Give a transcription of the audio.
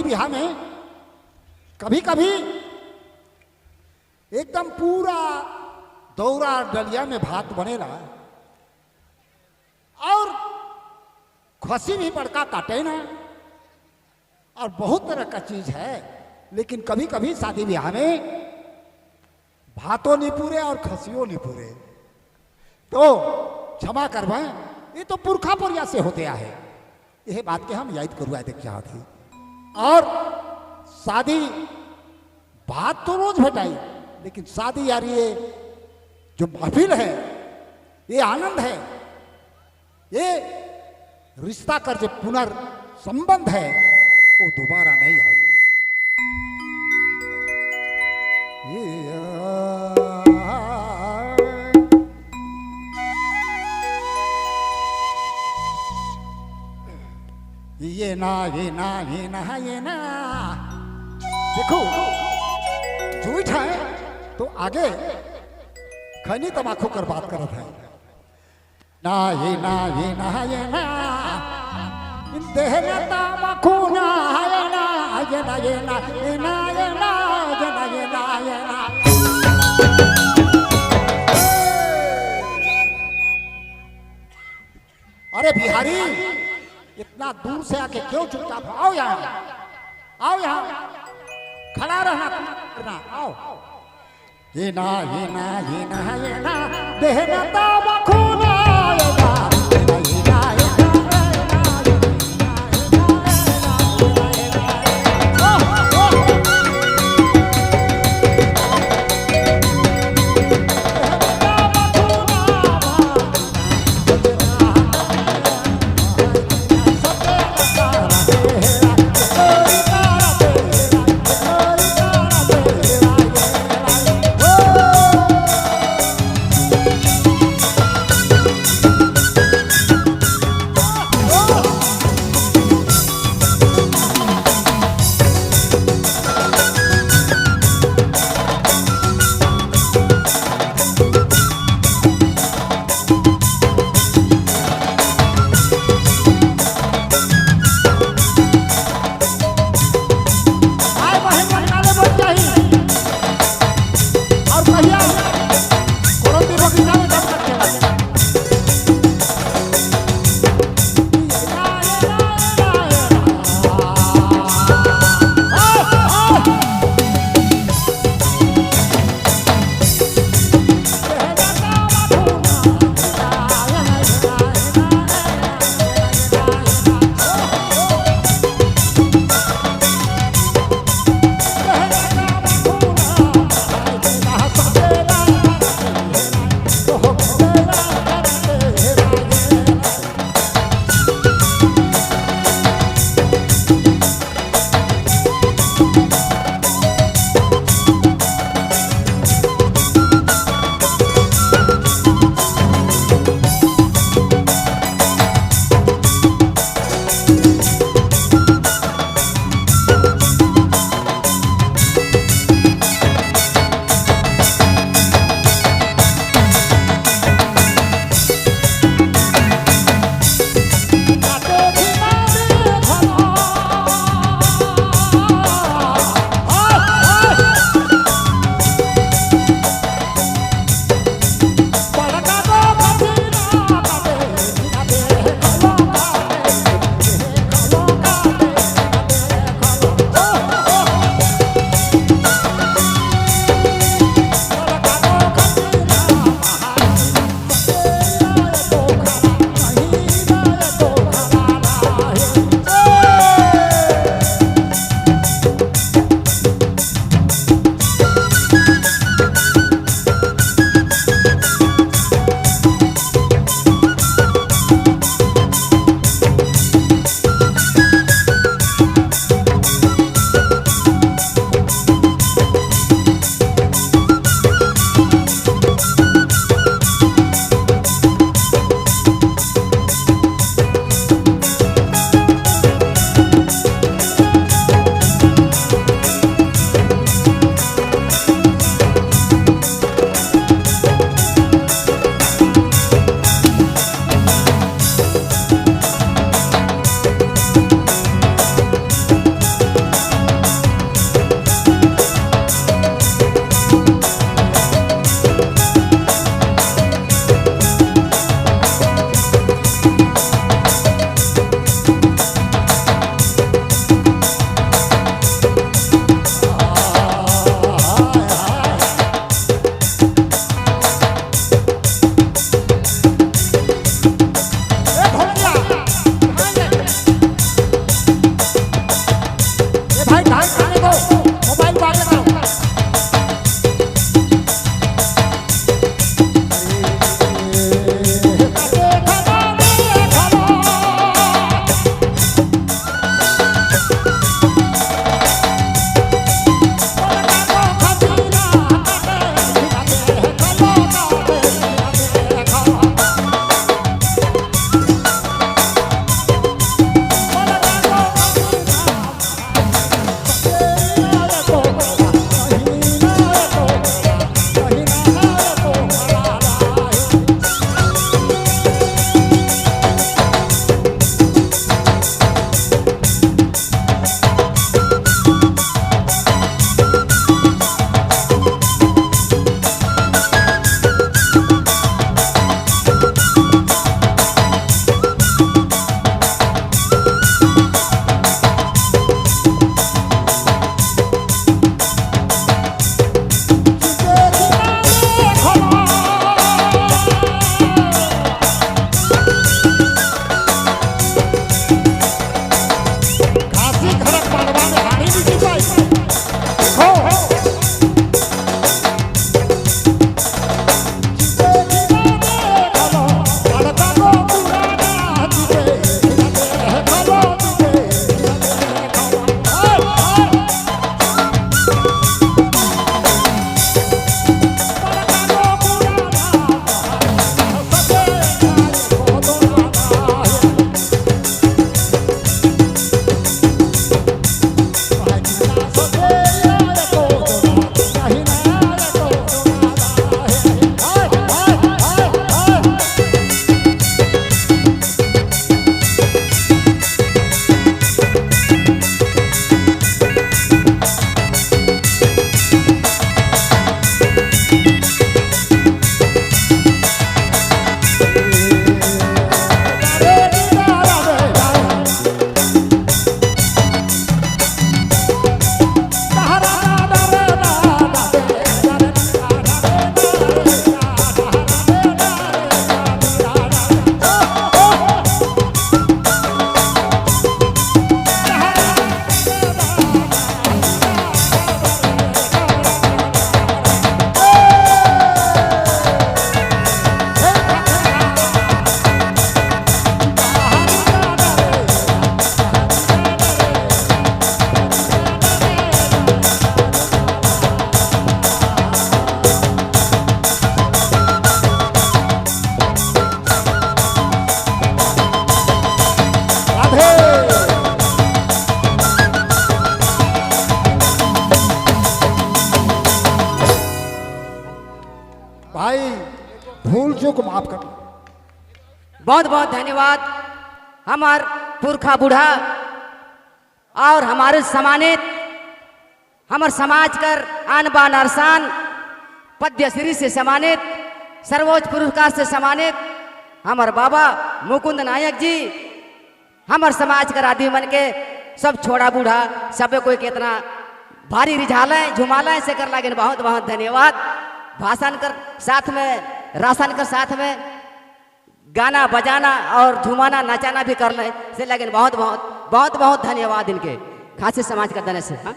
ब्याह में कभी कभी एकदम पूरा दौरा डलिया में भात बनेला और खसी भी बड़का काटे ना, और बहुत तरह का चीज है। लेकिन कभी कभी शादी ब्याह में भातों नहीं पूरे और खसियों नहीं पूरे, तो क्षमा करवाएं, ये तो पुरखा पुरिया से होते आए, यह बात के हम याद करवाए देख चाहती। और शादी भात तो रोज भेटाई, लेकिन शादी यार ये जो महफिल है, ये आनंद है, ये रिश्ता कर जो पुनर्संबंध है वो दोबारा नहीं है। ये ना ये ना ये ना ये ना, देखो झूठ है तो आगे खैनी तमाकू कर बात करत है। ना ये ना ये ना ये ना, देह में तमाकू ना ये ना ये ना ये ना ये ना ये ना ये ना ये ना ये ना। अरे बिहारी, इतना दूर से आके क्यों चुपचाप? आओ यहाँ, आओ यहाँ, खड़ा रहना, आओ। ये ना ये ना ये ना ये ना, देह में तमाकू ना ये ना ये ना ये ना ये ना। बच्चों को माफ कर। बहुत बहुत धन्यवाद हमार पुरखा बूढ़ा और हमारे सम्मानित हमार समाज कर आन बान अरसान पद्मश्री से सम्मानित सर्वोच्च पुरस्कार से सम्मानित हमार बाबा मुकुंद नायक जी हमार समाज कर आदमी मन के सब छोड़ा बूढ़ा सब कोई कितना भारी रिझाले झुमाले से कर लगे बहुत बहुत धन्यवाद। भाषण कर साथ में राशन कर साथ में गाना बजाना और झुमाना नचाना भी कर ले से लगे बहुत बहुत बहुत बहुत धन्यवाद इनके खासी समाज का देने से। हाँ।